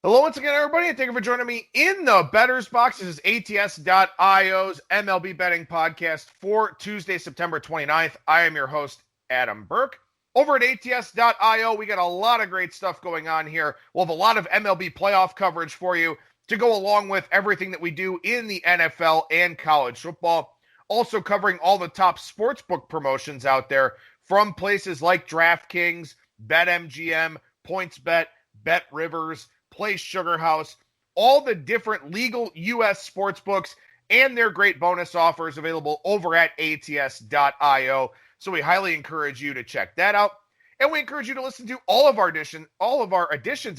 Hello once again, everybody, and thank you for joining me in the Bettor's Box. This is ATS.io's MLB betting podcast for Tuesday, September 29th. I am your host, Adam Burke. Over at ATS.io, we got a lot of great stuff going on here. We'll have a lot of MLB playoff coverage for you to go along with everything that we do in the NFL and college football. Also covering all the top sportsbook promotions out there from places like DraftKings, BetMGM, PointsBet, BetRivers, Play Sugar House, all the different legal U.S. sports books and their great bonus offers available over at ATS.io. So we highly encourage you to check that out. And we encourage you to listen to all of our editions,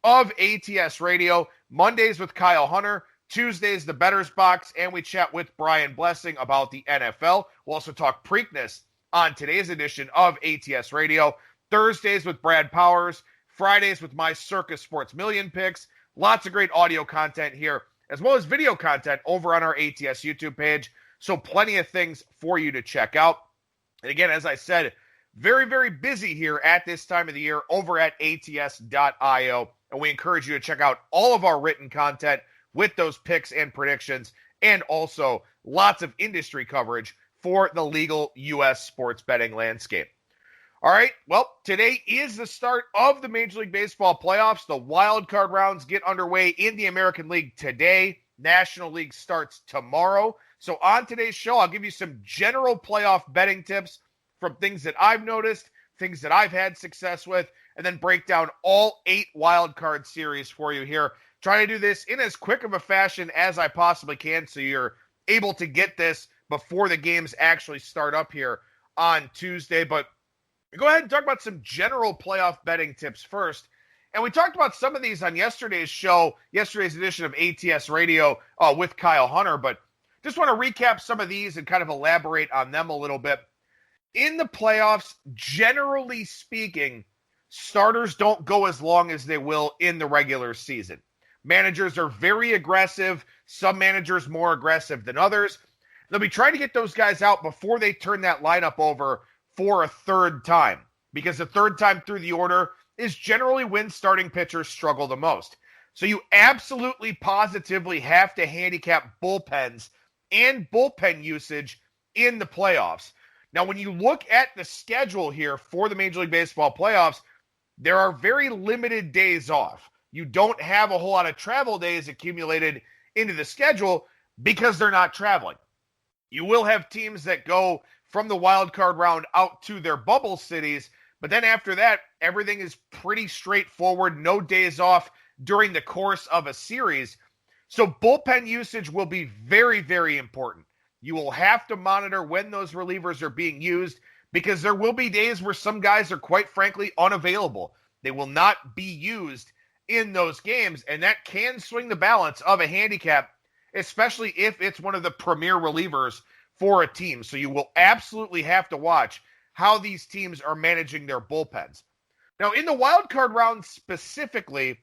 of ATS Radio. Mondays with Kyle Hunter, Tuesdays the Bettor's Box, and we chat with Brian Blessing about the NFL. We'll also talk Preakness on today's edition of ATS Radio. Thursdays with Brad Powers, Fridays with my Circus Sports Million picks. Lots of great audio content here, as well as video content over on our ATS YouTube page. So plenty of things for you to check out. And again, as I said, very, very busy here at this time of the year over at ATS.io. And we encourage you to check out all of our written content with those picks and predictions, and also lots of industry coverage for the legal U.S. sports betting landscape. All right, well, today is the start of the Major League Baseball playoffs. The wild card rounds get underway in the American League today. National League starts tomorrow. So on today's show, I'll give you some general playoff betting tips from things that I've noticed, things that I've had success with, and then break down all 8 wild card series for you here. Trying to do this in as quick of a fashion as I possibly can so you're able to get this before the games actually start up here on Tuesday. But go ahead and talk about some general playoff betting tips first. And we talked about some of these on yesterday's show, yesterday's edition of ATS Radio with Kyle Hunter, but just want to recap some of these and kind of elaborate on them a little bit. In the playoffs, generally speaking, starters don't go as long as they will in the regular season. Managers are very aggressive, some managers more aggressive than others. They'll be trying to get those guys out before they turn that lineup over for a third time, because the third time through the order is generally when starting pitchers struggle the most. So you absolutely positively have to handicap bullpens and bullpen usage in the playoffs. Now, when you look at the schedule here for the Major League Baseball playoffs, there are very limited days off. You don't have a whole lot of travel days accumulated into the schedule because they're not traveling. You will have teams that go from the wild card round out to their bubble cities. But then after that, everything is pretty straightforward. No days off during the course of a series. So bullpen usage will be very, very important. You will have to monitor when those relievers are being used, because there will be days where some guys are quite frankly unavailable. They will not be used in those games, and that can swing the balance of a handicap, especially if it's one of the premier relievers for a team. So you will absolutely have to watch how these teams are managing their bullpens. Now, in the wild card round specifically,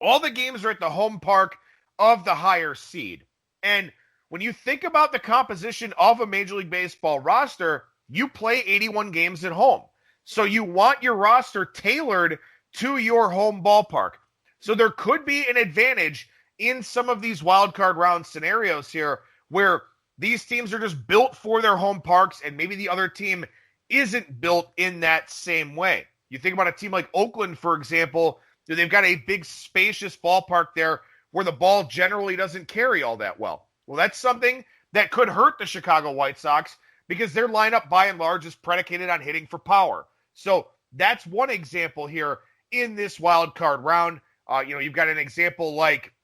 all the games are at the home park of the higher seed. And when you think about the composition of a Major League Baseball roster, you play 81 games at home. So you want your roster tailored to your home ballpark. So there could be an advantage in some of these wild card round scenarios here where these teams are just built for their home parks, and maybe the other team isn't built in that same way. You think about a team like Oakland, for example, they've got a big, spacious ballpark there where the ball generally doesn't carry all that well. Well, that's something that could hurt the Chicago White Sox because their lineup, by and large, is predicated on hitting for power. So that's one example here in this wild card round. You've got an example like,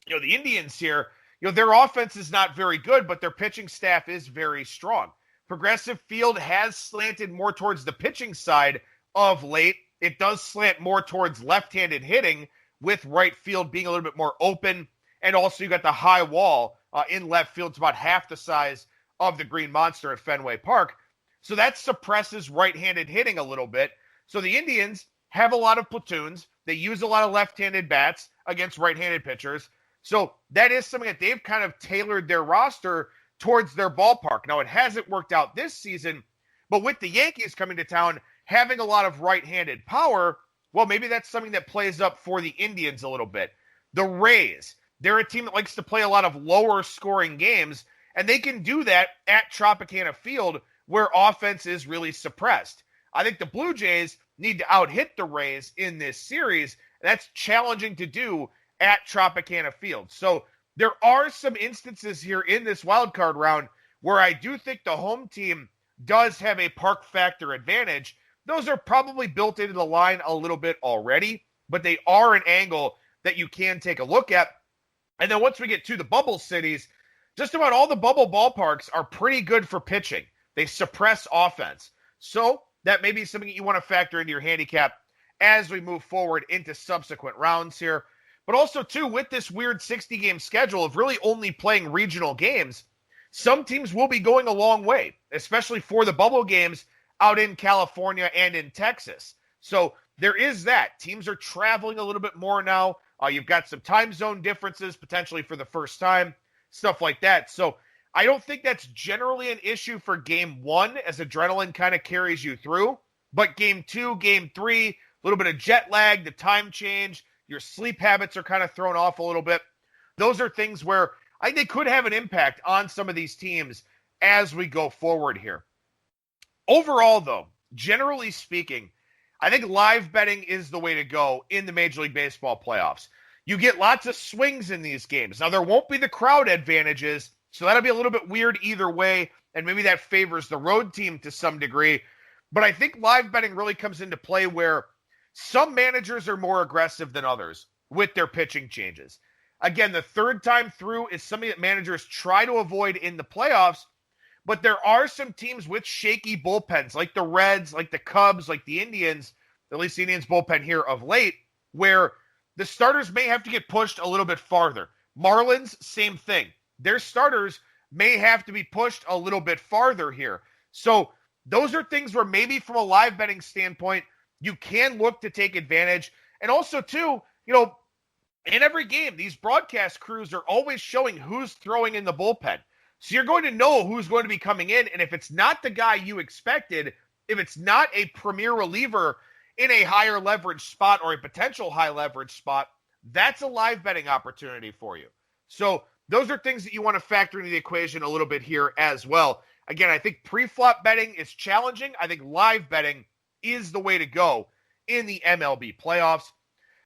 the Indians here. Their offense is not very good, but their pitching staff is very strong. Progressive Field has slanted more towards the pitching side of late. It does slant more towards left-handed hitting, with right field being a little bit more open. And also you got the high wall in left field. It's about half the size of the Green Monster at Fenway Park. So that suppresses right-handed hitting a little bit. So the Indians have a lot of platoons. They use a lot of left-handed bats against right-handed pitchers. So that is something that they've kind of tailored their roster towards their ballpark. Now, it hasn't worked out this season, but with the Yankees coming to town, having a lot of right-handed power, Well, maybe that's something that plays up for the Indians a little bit. The Rays, they're a team that likes to play a lot of lower scoring games, and they can do that at Tropicana Field where offense is really suppressed. I think the Blue Jays need to out-hit the Rays in this series, and that's challenging to do at Tropicana Field. So there are some instances here in this wild card round where I do think the home team does have a park factor advantage. Those are probably built into the line a little bit already, but they are an angle that you can take a look at. And then once we get to the bubble cities, just about all the bubble ballparks are pretty good for pitching. They suppress offense. So that may be something you want to factor into your handicap as we move forward into subsequent rounds here. But also, too, with this weird 60-game schedule of really only playing regional games, some teams will be going a long way, especially for the bubble games out in California and in Texas. So there is that. Teams are traveling a little bit more now. You've got some time zone differences potentially for the first time, stuff like that. So I don't think that's generally an issue for game one as adrenaline kind of carries you through. But game two, game three, a little bit of jet lag, the time change, your sleep habits are kind of thrown off a little bit. Those are things where I think they could have an impact on some of these teams as we go forward here. Overall, though, generally speaking, I think live betting is the way to go in the Major League Baseball playoffs. You get lots of swings in these games. Now, there won't be the crowd advantages, so that'll be a little bit weird either way, and maybe that favors the road team to some degree. But I think live betting really comes into play where some managers are more aggressive than others with their pitching changes. Again, the third time through is something that managers try to avoid in the playoffs, but there are some teams with shaky bullpens, like the Reds, like the Cubs, like the Indians, at least the Indians bullpen here of late, where the starters may have to get pushed a little bit farther. Marlins, same thing. Their starters may have to be pushed a little bit farther here. So those are things where maybe from a live betting standpoint, you can look to take advantage. And also, too, in every game, these broadcast crews are always showing who's throwing in the bullpen. So you're going to know who's going to be coming in. And if it's not the guy you expected, if it's not a premier reliever in a higher leverage spot or a potential high leverage spot, that's a live betting opportunity for you. So those are things that you want to factor into the equation a little bit here as well. Again, I think pre-flop betting is challenging. I think live betting is the way to go in the MLB playoffs.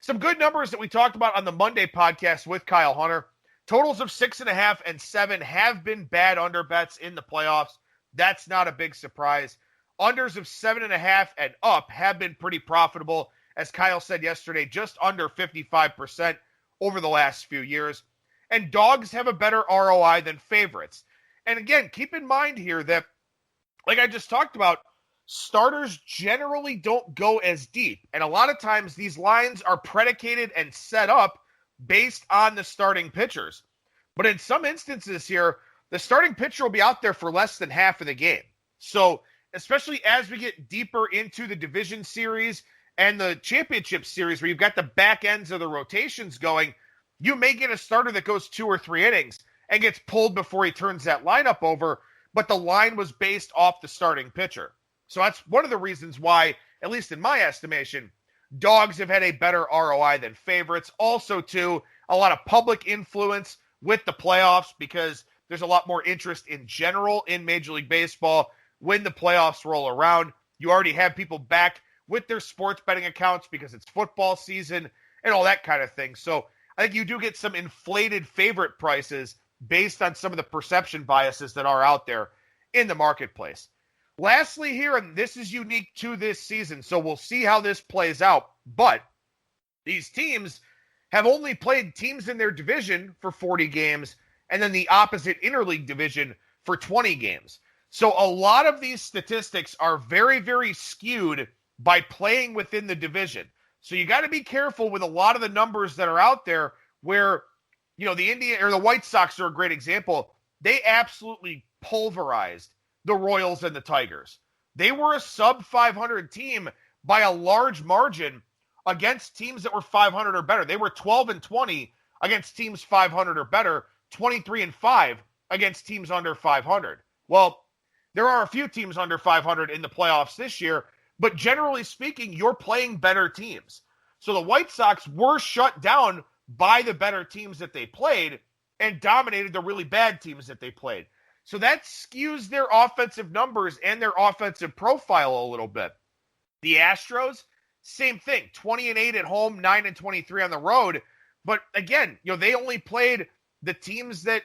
Some good numbers that we talked about on the Monday podcast with Kyle Hunter. Totals of 6.5 and 7 have been bad under bets in the playoffs. That's not a big surprise. Unders of 7.5 and up have been pretty profitable. As Kyle said yesterday, just under 55% over the last few years. And dogs have a better ROI than favorites. And again, keep in mind here that, like I just talked about, starters generally don't go as deep. And a lot of times these lines are predicated and set up based on the starting pitchers. But in some instances here, the starting pitcher will be out there for less than half of the game. So especially as we get deeper into the division series and the championship series where you've got the back ends of the rotations going, you may get a starter that goes 2 or 3 innings and gets pulled before he turns that lineup over, but the line was based off the starting pitcher. So that's one of the reasons why, at least in my estimation, dogs have had a better ROI than favorites. Also, too, a lot of public influence with the playoffs because there's a lot more interest in general in Major League Baseball when the playoffs roll around. You already have people back with their sports betting accounts because it's football season and all that kind of thing. So I think you do get some inflated favorite prices based on some of the perception biases that are out there in the marketplace. Lastly here, and this is unique to this season, so we'll see how this plays out, but these teams have only played teams in their division for 40 games and then the opposite interleague division for 20 games. So a lot of these statistics are very, very skewed by playing within the division. So you got to be careful with a lot of the numbers that are out there where, the Indian or the White Sox are a great example. They absolutely pulverized the Royals and the Tigers. They were a sub 500 team by a large margin against teams that were 500 or better. They were 12-20 against teams 500 or better, 23-5 against teams under 500. Well, there are a few teams under 500 in the playoffs this year, But generally speaking, you're playing better teams. So the White Sox were shut down by the better teams that they played and dominated the really bad teams that they played. So that skews their offensive numbers and their offensive profile a little bit. The Astros, same thing, 20-8 at home, 9-23 on the road. But again, they only played the teams that,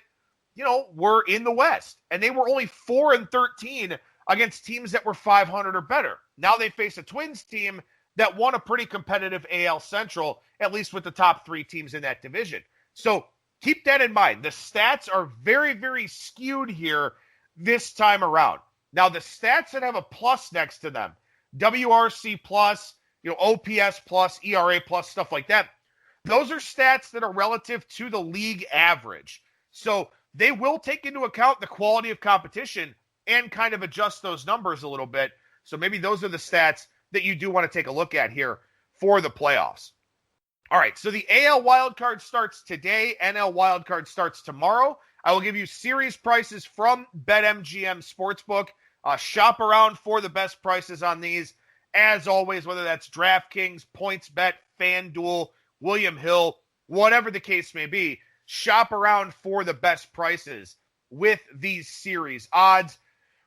were in the West. And they were only 4-13 against teams that were 500 or better. Now they face a Twins team that won a pretty competitive AL Central, at least with the top three teams in that division. So keep that in mind. The stats are very, very skewed here this time around. Now, the stats that have a plus next to them, WRC plus, OPS plus, ERA plus, stuff like that, those are stats that are relative to the league average. So they will take into account the quality of competition and kind of adjust those numbers a little bit. So maybe those are the stats that you do want to take a look at here for the playoffs. All right, so the AL wildcard starts today. NL wildcard starts tomorrow. I will give you series prices from BetMGM Sportsbook. Shop around for the best prices on these. As always, whether that's DraftKings, PointsBet, FanDuel, William Hill, whatever the case may be, shop around for the best prices with these series odds.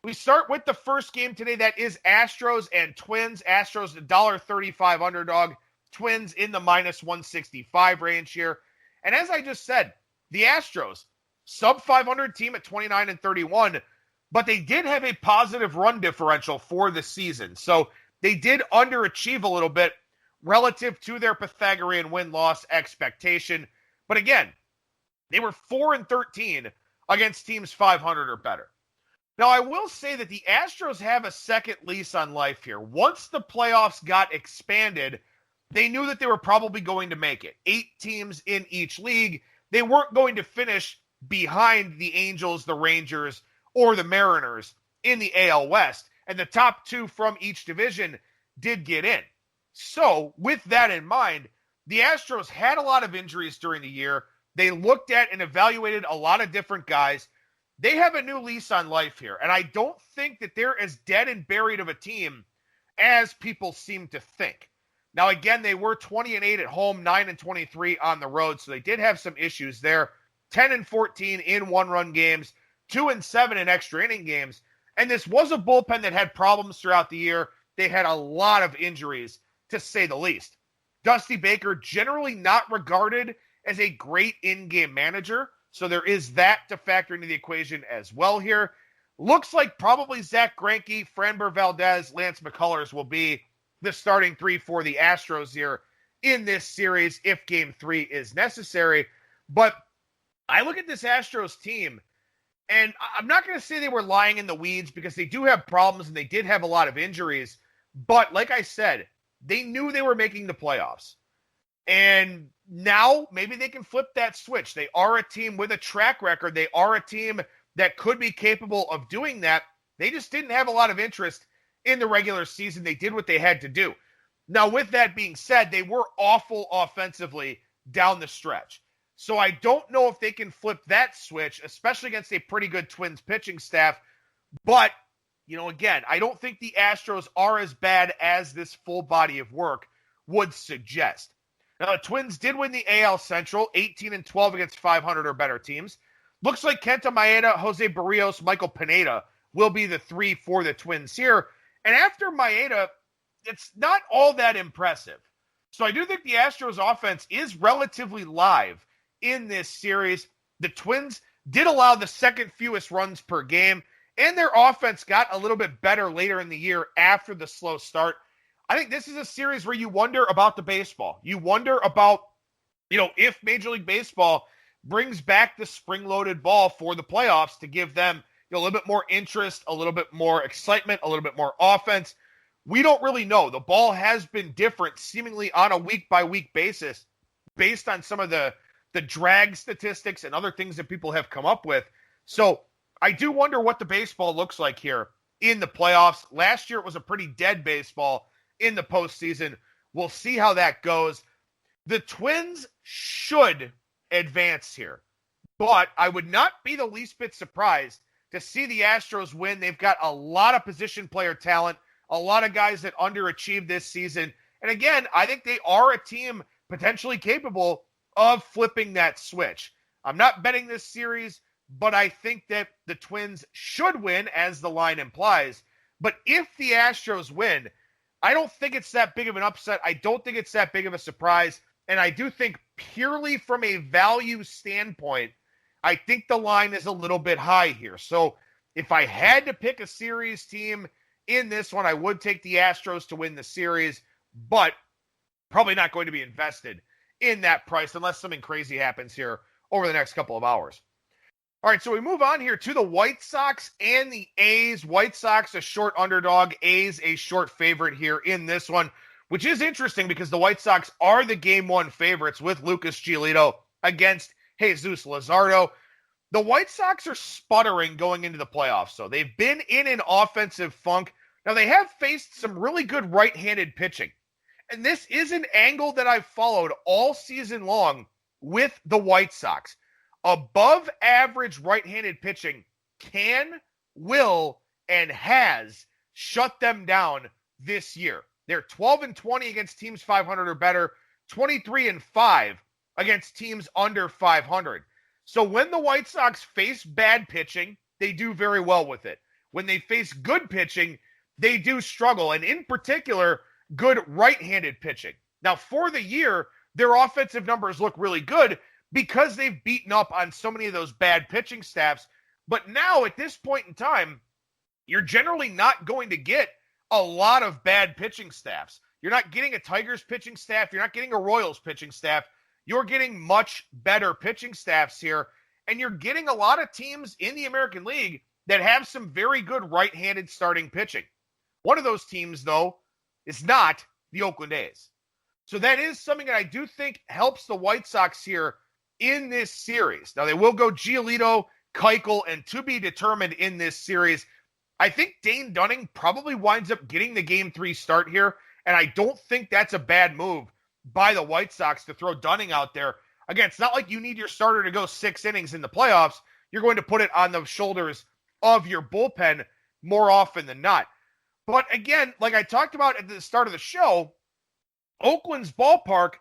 We start with the first game today. That is Astros and Twins. Astros $1.35 underdog. Twins in the minus 165 range here. And as I just said, the Astros, sub 500 team at 29-31, but they did have a positive run differential for the season. So they did underachieve a little bit relative to their Pythagorean win-loss expectation. But again, they were 4-13 against teams 500 or better. Now, I will say that the Astros have a second lease on life here. Once the playoffs got expanded, they knew that they were probably going to make it. 8 teams in each league. They weren't going to finish behind the Angels, the Rangers, or the Mariners in the AL West. And the top 2 from each division did get in. So, with that in mind, the Astros had a lot of injuries during the year. They looked at and evaluated a lot of different guys. They have a new lease on life here, and I don't think that they're as dead and buried of a team as people seem to think. Now, again, they were 20-8 at home, 9-23 on the road, so they did have some issues there. 10-14 in one-run games, 2-7 in extra inning games, and this was a bullpen that had problems throughout the year. They had a lot of injuries, to say the least. Dusty Baker, generally not regarded as a great in-game manager, so there is that to factor into the equation as well here. Looks like probably Zach Greinke, Framber Valdez, Lance McCullers will be the starting 3 for the Astros here in this series if Game 3 is necessary. But I look at this Astros team, and I'm not going to say they were lying in the weeds because they do have problems and they did have a lot of injuries. But like I said, they knew they were making the playoffs. And now maybe they can flip that switch. They are a team with a track record. They are a team that could be capable of doing that. They just didn't have a lot of interest in the regular season. They did what they had to do. Now, with that being said, they were awful offensively down the stretch. So I don't know if they can flip that switch, especially against a pretty good Twins pitching staff. But, again, I don't think the Astros are as bad as this full body of work would suggest. Now, the Twins did win the AL Central, 18-12 against 500 or better teams. Looks like Kenta Maeda, Jose Barrios, Michael Pineda will be the 3 for the Twins here. And after Maeda, it's not all that impressive. So I do think the Astros offense is relatively live in this series. The Twins did allow the second fewest runs per game, and their offense got a little bit better later in the year after the slow start. I think this is a series where you wonder about the baseball. You wonder about, if Major League Baseball brings back the spring-loaded ball for the playoffs to give them a little bit more interest, a little bit more excitement, a little bit more offense. We don't really know. The ball has been different seemingly on a week-by-week basis based on some of the drag statistics and other things that people have come up with. So I do wonder what the baseball looks like here in the playoffs. Last year it was a pretty dead baseball in the postseason. We'll see how that goes. The Twins should advance here, but I would not be the least bit surprised to see the Astros win. They've got a lot of position player talent A lot of guys that underachieved this season. And again, I think they are a team potentially capable of flipping that switch. I'm not betting this series, but I think that the Twins should win, as the line implies. But if the Astros win, I don't think it's that big of an upset. I don't think it's that big of a surprise. And I do think purely from a value standpoint, I think the line is a little bit high here. So if I had to pick a series team in this one, I would take the Astros to win the series, but probably not going to be invested in that price unless something crazy happens here over the next couple of hours. All right, so we move on here to the White Sox and the A's. White Sox, a short underdog. A's, a short favorite here in this one, which is interesting because the White Sox are the Game 1 favorites with Lucas Giolito against Jesus Luzardo. The White Sox are sputtering going into the playoffs, so they've been in an offensive funk. Now, they have faced some really good right-handed pitching, and this is an angle that I've followed all season long with the White Sox. Above average right-handed pitching can, will, and has shut them down this year. They're 12-20 against teams 500 or better, 23-5 against teams under 500. So when the White Sox face bad pitching, they do very well with it. When they face good pitching, they do struggle, and in particular, good right-handed pitching. Now, for the year, their offensive numbers look really good because they've beaten up on so many of those bad pitching staffs. But now, at this point in time, you're generally not going to get a lot of bad pitching staffs. You're not getting a Tigers pitching staff. You're not getting a Royals pitching staff. You're getting much better pitching staffs here, and you're getting a lot of teams in the American League that have some very good right-handed starting pitching. One of those teams, though, is not the Oakland A's. So that is something that I do think helps the White Sox here in this series. Now, they will go Giolito, Keuchel, and to be determined in this series. I think Dane Dunning probably winds up getting the Game 3 start here, and I don't think that's a bad move by the White Sox to throw Dunning out there. Again, it's not like you need your starter to go 6 innings in the playoffs. You're going to put it on the shoulders of your bullpen more often than not. But again, like I talked about at the start of the show, Oakland's ballpark,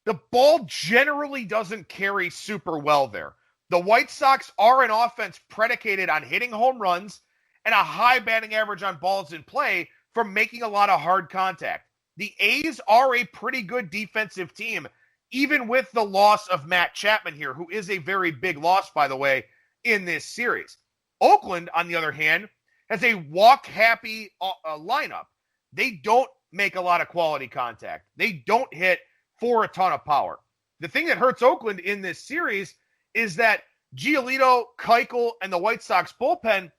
the ball generally doesn't carry super well there. The White Sox are an offense predicated on hitting home runs and a high batting average on balls in play from making a lot of hard contact. The A's are a pretty good defensive team, even with the loss of Matt Chapman here, who is a very big loss, by the way, in this series. Oakland, on the other hand, has a walk-happy lineup. They don't make a lot of quality contact. They don't hit for a ton of power. The thing that hurts Oakland in this series is that Giolito, Keuchel, and the White Sox bullpen,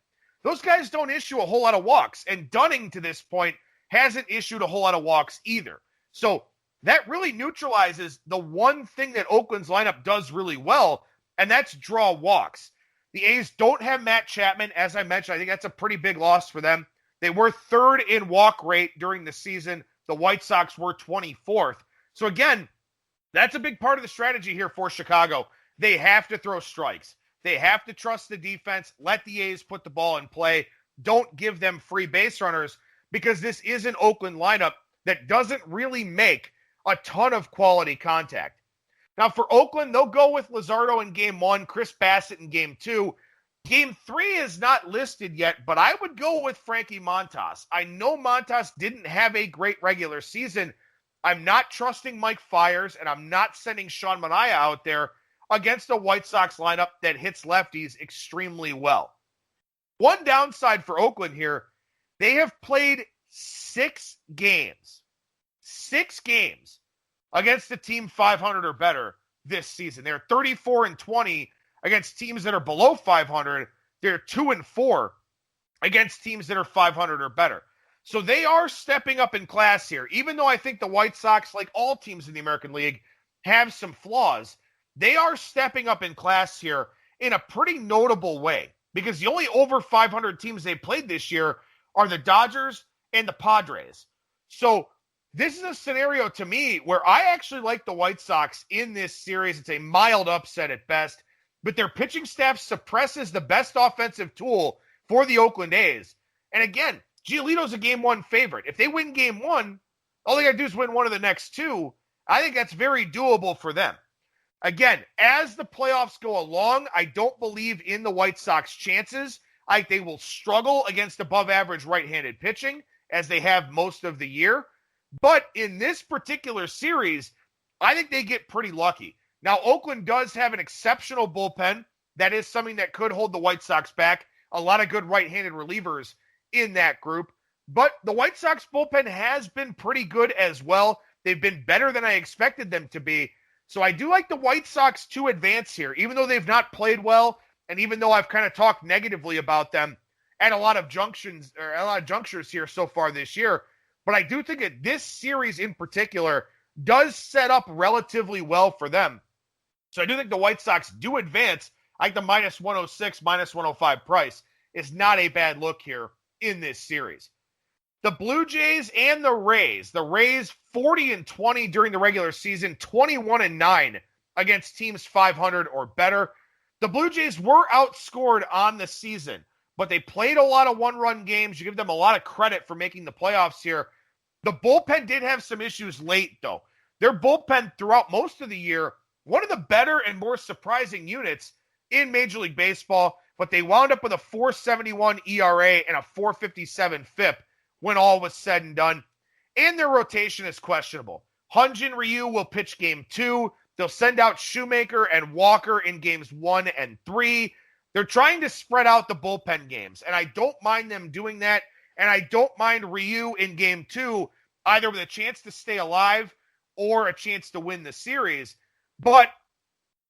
those guys don't issue a whole lot of walks. And Dunning, to this point, hasn't issued a whole lot of walks either. So that really neutralizes the one thing that Oakland's lineup does really well, and that's draw walks. The A's don't have Matt Chapman. As I mentioned, I think that's a pretty big loss for them. They were third in walk rate during the season. The White Sox were 24th. So again, that's a big part of the strategy here for Chicago. They have to throw strikes. They have to trust the defense. Let the A's put the ball in play. Don't give them free base runners because this is an Oakland lineup that doesn't really make a ton of quality contact. Now for Oakland, they'll go with Luzardo in Game 1, Chris Bassett in Game 2. Game 3 is not listed yet, but I would go with Frankie Montas. I know Montas didn't have a great regular season. I'm not trusting Mike Fiers, and I'm not sending Sean Manaea out there against a White Sox lineup that hits lefties extremely well. One downside for Oakland here, they have played 6 games. 6 games against the team 500 or better this season. They're 34-20 against teams that are below 500. They're 2-4 against teams that are 500 or better. So they are stepping up in class here. Even though I think the White Sox, like all teams in the American League, have some flaws, they are stepping up in class here in a pretty notable way. Because the only over 500 teams they played this year are the Dodgers and the Padres. So this is a scenario to me where I actually like the White Sox in this series. It's a mild upset at best. But their pitching staff suppresses the best offensive tool for the Oakland A's. And again, Giolito's a game one favorite. If they win game one, all they got to do is win one of the next two. I think that's very doable for them. Again, as the playoffs go along, I don't believe in the White Sox chances. I think they will struggle against above average right-handed pitching, as they have most of the year. But in this particular series, I think they get pretty lucky. Now, Oakland does have an exceptional bullpen. That is something that could hold the White Sox back. A lot of good right-handed relievers in that group. But the White Sox bullpen has been pretty good as well. They've been better than I expected them to be. So I do like the White Sox to advance here, even though they've not played well, and even though I've kind of talked negatively about them at a lot of junctures here so far this year. But I do think that this series in particular does set up relatively well for them. So I do think the White Sox do advance. I think the minus 106, minus 105 price is not a bad look here in this series. The Blue Jays and the Rays. The Rays 40-20 during the regular season, 21-9 against teams 500 or better. The Blue Jays were outscored on the season, but they played a lot of one-run games. You give them a lot of credit for making the playoffs here. The bullpen did have some issues late, though. Their bullpen throughout most of the year, one of the better and more surprising units in Major League Baseball, but they wound up with a 4.71 ERA and a 4.57 FIP when all was said and done. And their rotation is questionable. Hyun-Jin Ryu will pitch game 2. They'll send out Shoemaker and Walker in games 1 and 3. They're trying to spread out the bullpen games, and I don't mind them doing that. And I don't mind Ryu in game 2, either with a chance to stay alive or a chance to win the series. But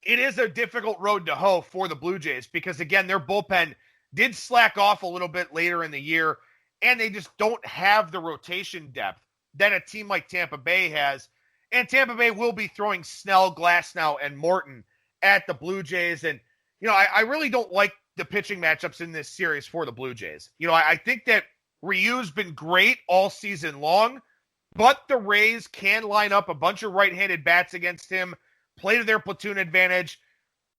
it is a difficult road to hoe for the Blue Jays because, again, their bullpen did slack off a little bit later in the year, and they just don't have the rotation depth that a team like Tampa Bay has. And Tampa Bay will be throwing Snell, Glasnow, and Morton at the Blue Jays. And, I really don't like the pitching matchups in this series for the Blue Jays. I think that Ryu's been great all season long, but the Rays can line up a bunch of right-handed bats against him, play to their platoon advantage.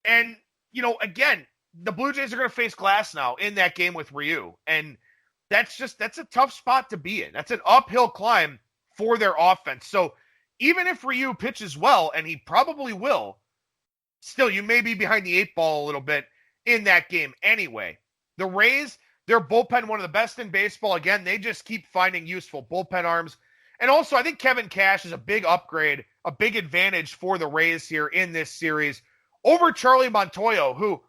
And, again, the Blue Jays are going to face Glasnow in that game with Ryu. And that's a tough spot to be in. That's an uphill climb for their offense. So even if Ryu pitches well, and he probably will, still, you may be behind the 8 ball a little bit in that game anyway. The Rays, their bullpen, one of the best in baseball. Again, they just keep finding useful bullpen arms. And also, I think Kevin Cash is a big upgrade, a big advantage for the Rays here in this series over Charlie Montoyo, who,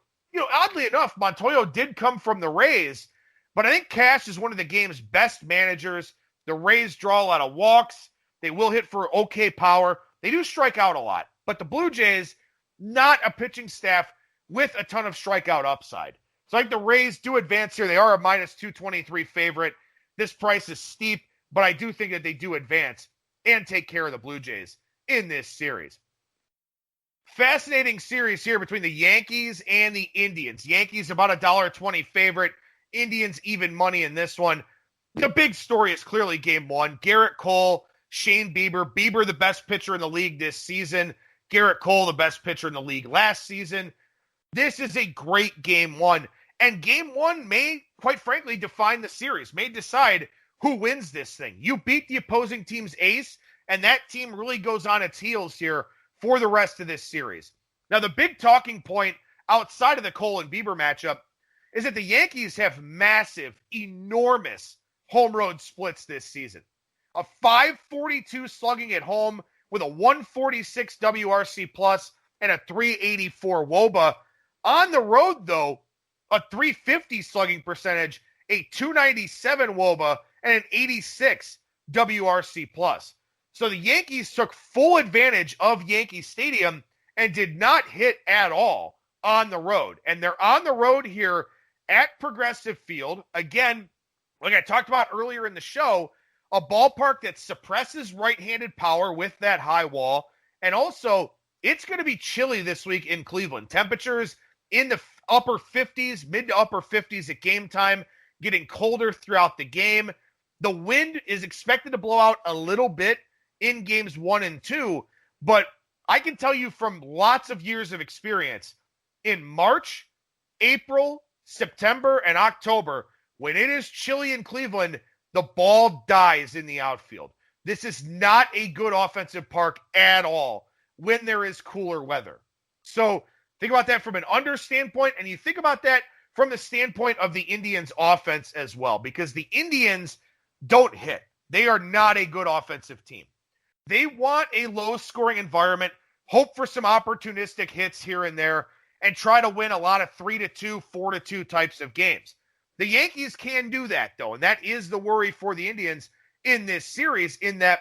oddly enough, Montoyo did come from the Rays, but I think Cash is one of the game's best managers. The Rays draw a lot of walks. They will hit for okay power. They do strike out a lot. But the Blue Jays, not a pitching staff with a ton of strikeout upside. So I think the Rays do advance here. They are a minus 223 favorite. This price is steep, but I do think that they do advance and take care of the Blue Jays in this series. Fascinating series here between the Yankees and the Indians. Yankees about $1.20 favorite. Indians even money in this one. The big story is clearly game 1. Garrett Cole, Shane Bieber. Bieber, the best pitcher in the league this season. Garrett Cole, the best pitcher in the league last season. This is a great game 1. And game 1 may, quite frankly, define the series, may decide who wins this thing. You beat the opposing team's ace, and that team really goes on its heels here for the rest of this series. Now, the big talking point outside of the Cole and Bieber matchup is that the Yankees have massive, enormous home road splits this season. A 542 slugging at home with a 146 WRC plus and a 384 WOBA. On the road, though, a 350 slugging percentage, a 297 WOBA, and an 86 WRC plus. So the Yankees took full advantage of Yankee Stadium and did not hit at all on the road. And they're on the road here at Progressive Field. Again, like I talked about earlier in the show, a ballpark that suppresses right-handed power with that high wall. And also, it's going to be chilly this week in Cleveland. Temperatures in the upper 50s, mid to upper 50s at game time, getting colder throughout the game. The wind is expected to blow out a little bit in games 1 and 2, but I can tell you from lots of years of experience, in March, April, September, and October, when it is chilly in Cleveland, the ball dies in the outfield. This is not a good offensive park at all when there is cooler weather. So think about that from an under standpoint, and you think about that from the standpoint of the Indians' offense as well, because the Indians don't hit. They are not a good offensive team. They want a low-scoring environment, hope for some opportunistic hits here and there, and try to win a lot of 3-2, 4-2 types of games. The Yankees can do that, though, and that is the worry for the Indians in this series, in that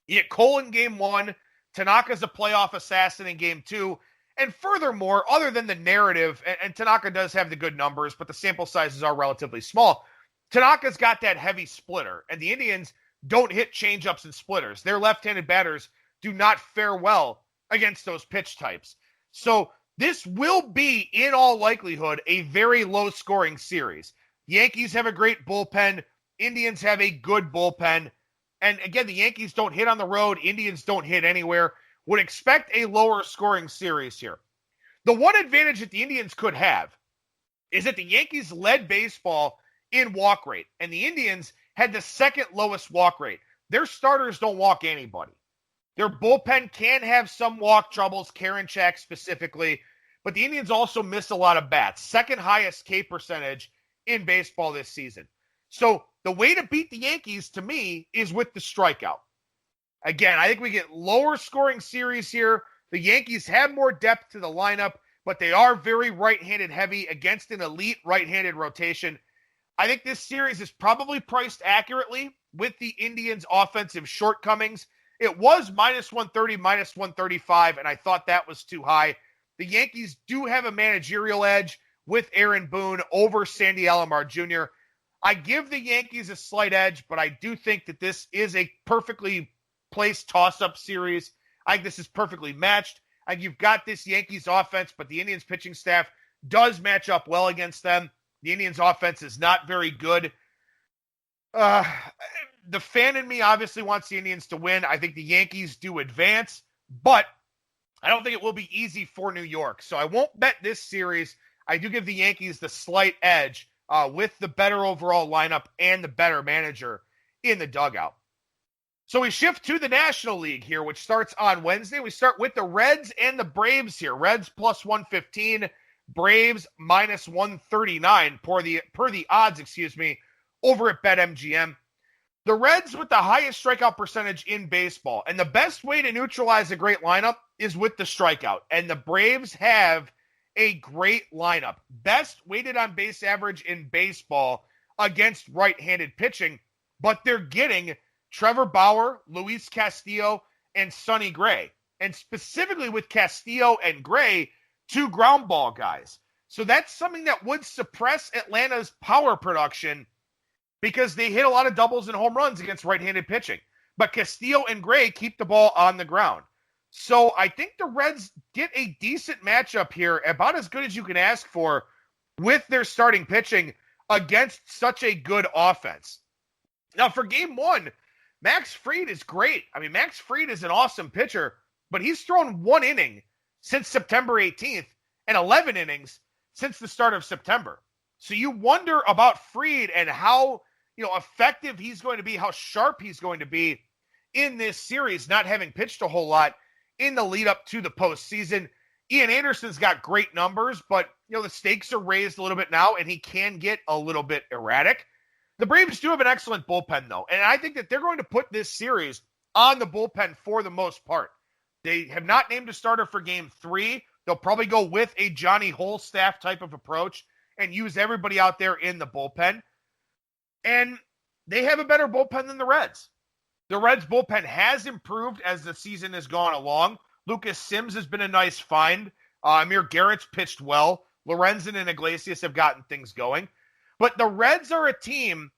you get Cole in game one, Tanaka's a playoff assassin in game two, and furthermore, other than the narrative, and Tanaka does have the good numbers, but the sample sizes are relatively small, Tanaka's got that heavy splitter, and the Indians don't hit changeups and splitters. Their left-handed batters do not fare well against those pitch types. So this will be, in all likelihood, a very low-scoring series. Yankees have a great bullpen. Indians have a good bullpen. And again, the Yankees don't hit on the road. Indians don't hit anywhere. Would expect a lower-scoring series here. The one advantage that the Indians could have is that the Yankees led baseball in walk rate, and the Indians had the second lowest walk rate. Their starters don't walk anybody. Their bullpen can have some walk troubles, Karinchak specifically, but the Indians also miss a lot of bats. Second highest K percentage in baseball this season. So the way to beat the Yankees, to me, is with the strikeout. Again, I think we get lower scoring series here. The Yankees have more depth to the lineup, but they are very right-handed heavy against an elite right-handed rotation. I think this series is probably priced accurately with the Indians' offensive shortcomings. It was minus 130, minus 135, and I thought that was too high. The Yankees do have a managerial edge with Aaron Boone over Sandy Alomar Jr. I give the Yankees a slight edge, but I do think that this is a perfectly placed toss-up series. I think this is perfectly matched. I think you've got this Yankees offense, but the Indians pitching staff does match up well against them. The Indians offense is not very good. The fan in me obviously wants the Indians to win. I think the Yankees do advance, but I don't think it will be easy for New York. So I won't bet this series. I do give the Yankees the slight edge with the better overall lineup and the better manager in the dugout. So we shift to the National League here, which starts on Wednesday. We start with the Reds and the Braves here. Reds plus 115, Braves minus 139 per the odds, over at BetMGM. The Reds with the highest strikeout percentage in baseball. And the best way to neutralize a great lineup is with the strikeout. And the Braves have a great lineup. Best weighted on base average in baseball against right-handed pitching. But they're getting Trevor Bauer, Luis Castillo, and Sonny Gray. And specifically with Castillo and Gray, two ground ball guys. So that's something that would suppress Atlanta's power production because they hit a lot of doubles and home runs against right-handed pitching. But Castillo and Gray keep the ball on the ground. So I think the Reds get a decent matchup here, about as good as you can ask for, with their starting pitching against such a good offense. Now, for game one, Max Fried is great. I mean, Max Fried is an awesome pitcher, but he's thrown 1 inning since September 18th and 11 innings since the start of September. So you wonder about Fried and how, effective he's going to be, how sharp he's going to be in this series, not having pitched a whole lot in the lead up to the postseason. Ian Anderson's got great numbers, but, the stakes are raised a little bit now, and he can get a little bit erratic. The Braves do have an excellent bullpen, though, and I think that they're going to put this series on the bullpen for the most part. They have not named a starter for game 3. They'll probably go with a Johnny Holstaff type of approach and use everybody out there in the bullpen. And they have a better bullpen than the Reds. The Reds' bullpen has improved as the season has gone along. Lucas Sims has been a nice find. Amir Garrett's pitched well. Lorenzen and Iglesias have gotten things going. But the Reds are a team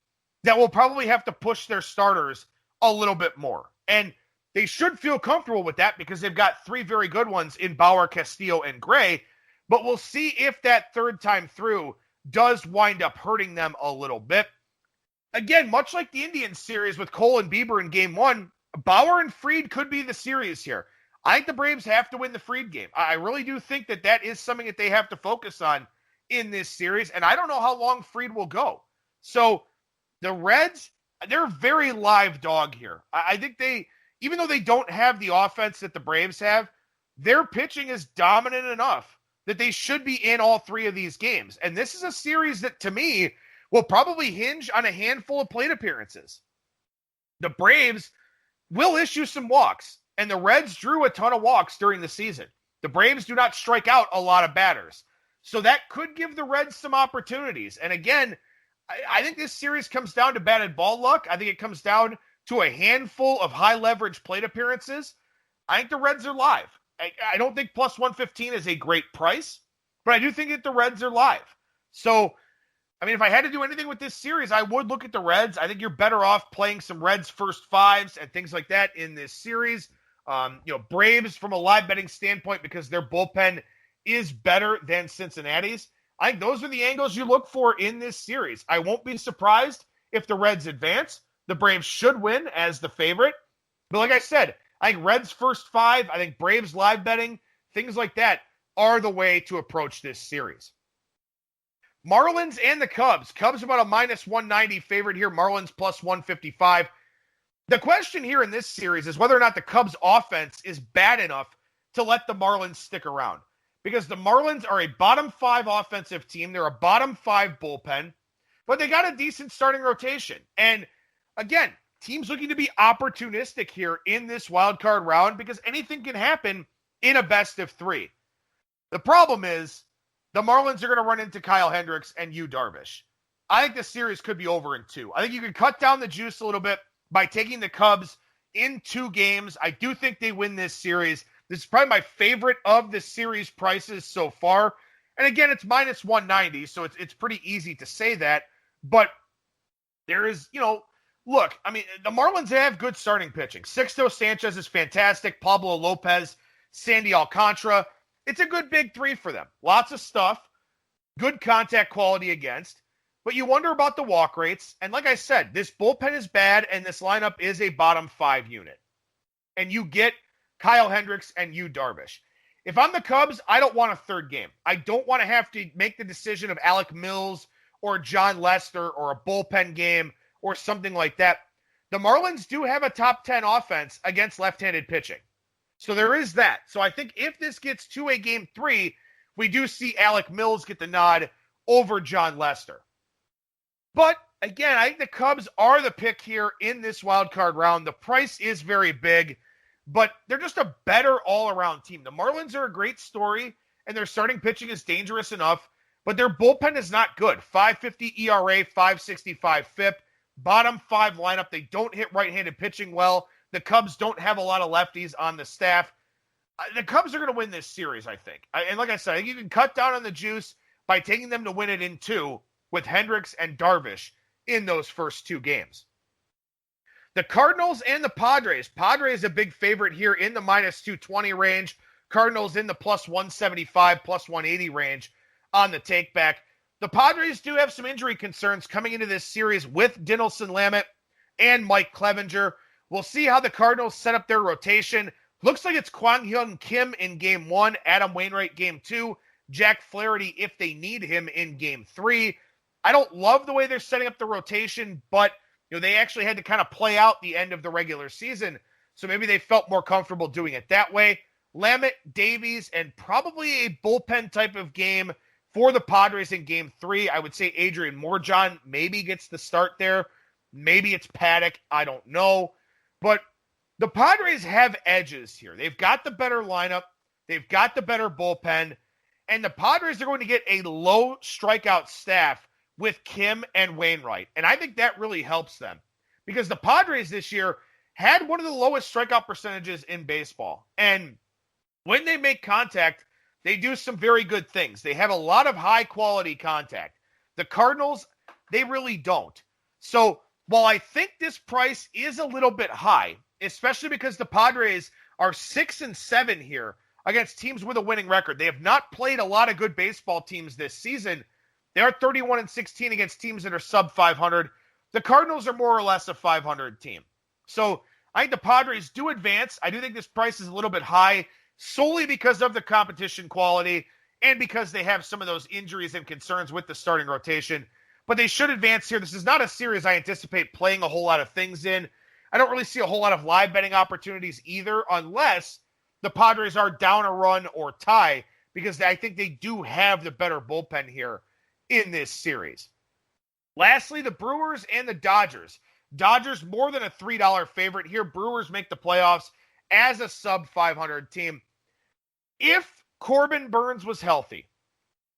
that will probably have to push their starters a little bit more. And they should feel comfortable with that because they've got 3 very good ones in Bauer, Castillo, and Gray. But we'll see if that third time through does wind up hurting them a little bit. Again, much like the Indians series with Cole and Bieber in game 1, Bauer and Fried could be the series here. I think the Braves have to win the Fried game. I really do think that that is something that they have to focus on in this series, and I don't know how long Fried will go. So the Reds they're a very live dog here. I think even though they don't have the offense that the Braves have, their pitching is dominant enough that they should be in all three of these games. And this is a series that, to me, will probably hinge on a handful of plate appearances. The Braves will issue some walks, and the Reds drew a ton of walks during the season. The Braves do not strike out a lot of batters. So that could give the Reds some opportunities. And again, I think this series comes down to batted ball luck. I think it comes down to a handful of high leverage plate appearances. I think the Reds are live. I don't think plus 115 is a great price, but I do think that the Reds are live. So, I mean, if I had to do anything with this series, I would look at the Reds. I think you're better off playing some Reds first fives and things like that in this series. Braves from a live betting standpoint, because their bullpen is better than Cincinnati's. I think those are the angles you look for in this series. I won't be surprised if the Reds advance. The Braves should win as the favorite. But like I said, I think Reds first five, I think Braves live betting, things like that are the way to approach this series. Marlins and the Cubs. Cubs about a minus 190 favorite here. Marlins plus 155. The question here in this series is whether or not the Cubs offense is bad enough to let the Marlins stick around. Because the Marlins are a bottom five offensive team. They're a bottom five bullpen, but they got a decent starting rotation. And again, teams looking to be opportunistic here in this wild card round because anything can happen in a best of three. The problem is the Marlins are going to run into Kyle Hendricks and Yu Darvish. I think the series could be over in two. I think you can cut down the juice a little bit by taking the Cubs in 2 games. I do think they win this series. This is probably my favorite of the series prices so far. And again, it's minus 190, so it's pretty easy to say that. But there is, look, I mean, the Marlins have good starting pitching. Sixto Sanchez is fantastic. Pablo Lopez, Sandy Alcantara. It's a good big three for them. Lots of stuff. Good contact quality against. But you wonder about the walk rates. And like I said, this bullpen is bad, and this lineup is a bottom 5 unit. And you get Kyle Hendricks and Yu Darvish. If I'm the Cubs, I don't want a third game. I don't want to have to make the decision of Alec Mills or John Lester or a bullpen game or something like that. The Marlins do have a top 10 offense against left-handed pitching. So there is that. So I think if this gets to a game 3, we do see Alec Mills get the nod over John Lester. But again, I think the Cubs are the pick here in this wild card round. The price is very big, but they're just a better all-around team. The Marlins are a great story, and their starting pitching is dangerous enough, but their bullpen is not good. 5.50 ERA, 5.65 FIP, bottom 5 lineup. They don't hit right-handed pitching well. The Cubs don't have a lot of lefties on the staff. The Cubs are going to win this series, I think. And like I said, I think you can cut down on the juice by taking them to win it in 2 with Hendricks and Darvish in those first 2 games. The Cardinals and the Padres. Padres a big favorite here in the minus 220 range. Cardinals in the plus 175, plus 180 range on the take back. The Padres do have some injury concerns coming into this series with Dinelson Lamet and Mike Clevenger. We'll see how the Cardinals set up their rotation. Looks like it's Kwang Hyun Kim in game 1, Adam Wainwright game 2, Jack Flaherty if they need him in game 3. I don't love the way they're setting up the rotation, but they actually had to kind of play out the end of the regular season, so maybe they felt more comfortable doing it that way. Lamet, Davies, and probably a bullpen type of game for the Padres in game 3. I would say Adrian Morejon maybe gets the start there. Maybe it's Paddock. I don't know. But the Padres have edges here. They've got the better lineup. They've got the better bullpen. And the Padres are going to get a low strikeout staff with Kim and Wainwright. And I think that really helps them because the Padres this year had one of the lowest strikeout percentages in baseball. And when they make contact, they do some very good things. They have a lot of high quality contact. The Cardinals, they really don't. So while I think this price is a little bit high, especially because the Padres are 6-7 here against teams with a winning record. They have not played a lot of good baseball teams this season. They are 31-16 against teams that are sub 500. The Cardinals are more or less a 500 team. So I think the Padres do advance. I do think this price is a little bit high solely because of the competition quality and because they have some of those injuries and concerns with the starting rotation. but they should advance here. This is not a series I anticipate playing a whole lot of things in. I don't really see a whole lot of live betting opportunities either, unless the Padres are down a run or tie, because I think they do have the better bullpen here in this series. Lastly, the Brewers and the Dodgers. Dodgers more than a $3 favorite here. Brewers make the playoffs as a sub-500 team. If Corbin Burnes was healthy,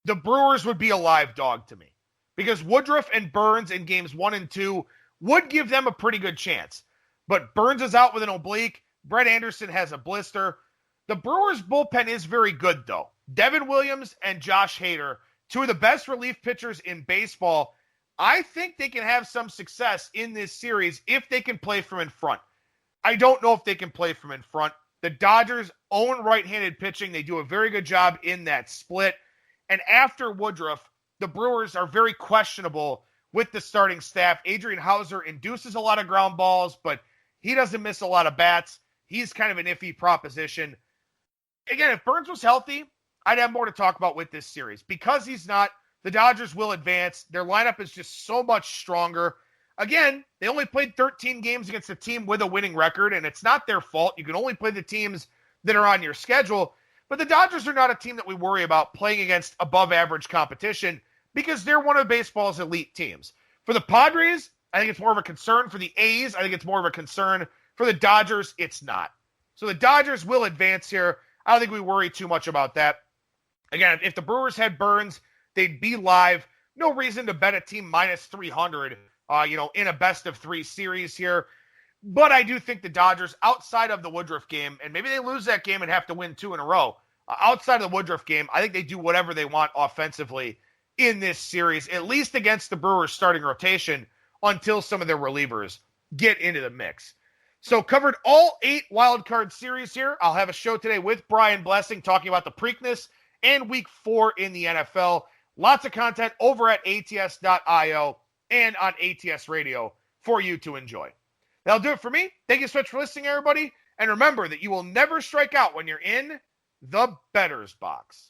the Brewers would be a live dog to me, because Woodruff and Burnes in games 1 and 2 would give them a pretty good chance. But Burnes is out with an oblique. Brett Anderson has a blister. The Brewers bullpen is very good, though. Devin Williams and Josh Hader, two of the best relief pitchers in baseball. I think they can have some success in this series if they can play from in front. I don't know if they can play from in front. The Dodgers own right-handed pitching. They do a very good job in that split. And after Woodruff, the Brewers are very questionable with the starting staff. Adrian Hauser induces a lot of ground balls, but he doesn't miss a lot of bats. He's kind of an iffy proposition. Again, if Burnes was healthy, I'd have more to talk about with this series. Because he's not, the Dodgers will advance. Their lineup is just so much stronger. Again, they only played 13 games against a team with a winning record, and it's not their fault. You can only play the teams that are on your schedule. But the Dodgers are not a team that we worry about playing against above-average competition, because they're one of baseball's elite teams. For the Padres, I think it's more of a concern. For the A's, I think it's more of a concern. For the Dodgers, it's not. So the Dodgers will advance here. I don't think we worry too much about that. Again, if the Brewers had Burnes, they'd be live. No reason to bet a team minus 300, in a best-of-3 series here. But I do think the Dodgers, outside of the Woodruff game, and maybe they lose that game and have to win 2 in a row, outside of the Woodruff game, I think they do whatever they want offensively in this series, at least against the Brewers' starting rotation, until some of their relievers get into the mix. So covered all 8 wildcard series here. I'll have a show today with Brian Blessing talking about the Preakness and Week 4 in the NFL. Lots of content over at ATS.io and on ATS Radio for you to enjoy. That'll do it for me. Thank you so much for listening, everybody. And remember that you will never strike out when you're in the bettor's box.